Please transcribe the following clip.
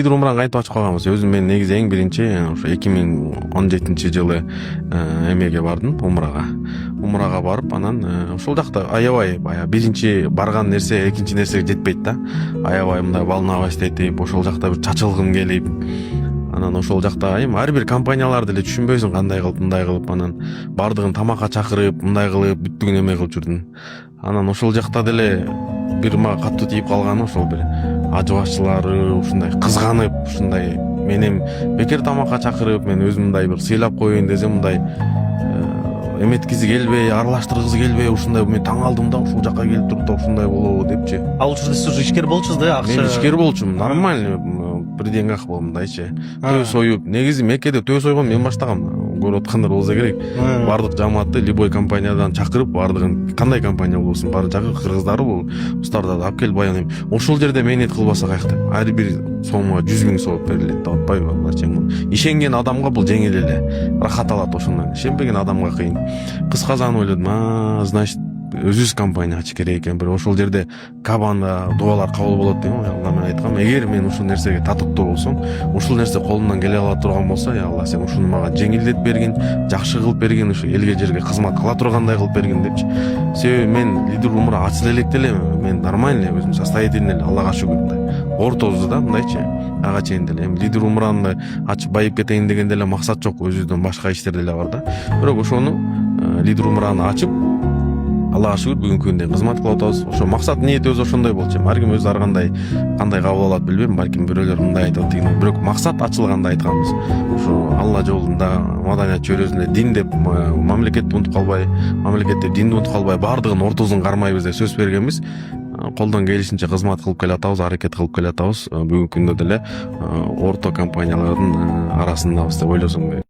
лидер умранга айтып ачып калганбыз. Өзүм мен негизи эң биринчи ошо 2017-жылы эмеге бардым, умрага барып, анан ошол жакта аябай баягы биринчи барган нерсе экинчи нерсеге жетпейт да. Аябай мындай волноваться этип, ошол жакта бир чачылгым келип, анан ошол жакта эми ар бир компанияларды эле түшүнбөйсүң, кандай кылып, мындай кылып, анан бардыгын тамакка чакырып, мындай кылып, бүттүгүн эме кылып жүрдүм. Анан ошол жакта деле бир мага катуу тийип калганы ошол бир ажы башчылары ушундай кызганып, ушундай менин бекер тамакка чакырып, мен өзүм мындай бир сыйлап коеюн десем, мындай эметкизи келбей, аралаштыргысы келбей, ушундай мен таң алдым да, ушул жакка келип туруп да ушундай болобу депчи. Ал учурда сиз уже ишкер болчусуз да, акча. Мен ишкер болчумун, нормально бир деңгак мындайчы. Төө союп, негизи Меккеде төө сойгон мен баштагам. Көрүп аткандар болсо керек. Бардык жамаатты любой компаниядан чакырып, бардыгын кандай компания болсун, баары жакы кыргыздары бул, устарды алып келип баягы ошол жерде мээнет кылбаса каяк деп. Ар бир сомго 100 000 сом берилет деп атпайбы, алачем. Ишенген адамга бул жеңил эле, рахат алат ошондон. Ишенбеген адамга кыйын. Кыскасы ойлодум, значит өзүбүз компания ачыш керек экен. Бир ошол жерде кабанда дубалар кабыл болот дейм. Алла, мен айткам, эгер мен ушул нерсеге татыктуу болсом, ушул нерсе колумдан келе ала турган болсо, я Алла, сен ушуну мага жеңилдетип бергин, жакшы кылып бергин, ушу элге жерге кызмат кыла тургандай кылып бергин депчи. Себеби мен лидер умра ачыла элек деле мен нормальный өзүм состоятельный эле, Аллага шүгүр, мындай ортосу да, мындайчы ага чейин деле. Эми лидер умраны ачып байып кетейин деген деле максат жок, өзүбүздөн башка иштер деле бар да. Бирок ошону лидер умраны ачып, Аллага шүгүр бүгүнкү күндө кызмат кылып атабыз. Ошо максат ниет өзү ошондой болчу. Ар ким өзү ар кандай кабыл алат билбейм, балким бирөөлөр мындай айтат деген. Бирок максат ачылганда айтканбыз. Ошо Алла жолунда, маданият чөйрөсүндө дин деп мамлекетти унутуп калбай, мамлекетте динди унутуп калбай, бардыгын ортосун кармайбыз деп сөз бергенбиз. Колдон келишинче кызмат кылып келатабыз, аракет кылып келатабыз. Бүгүнкү күндө деле орто компаниялардын арасындабыз деп ойлосом.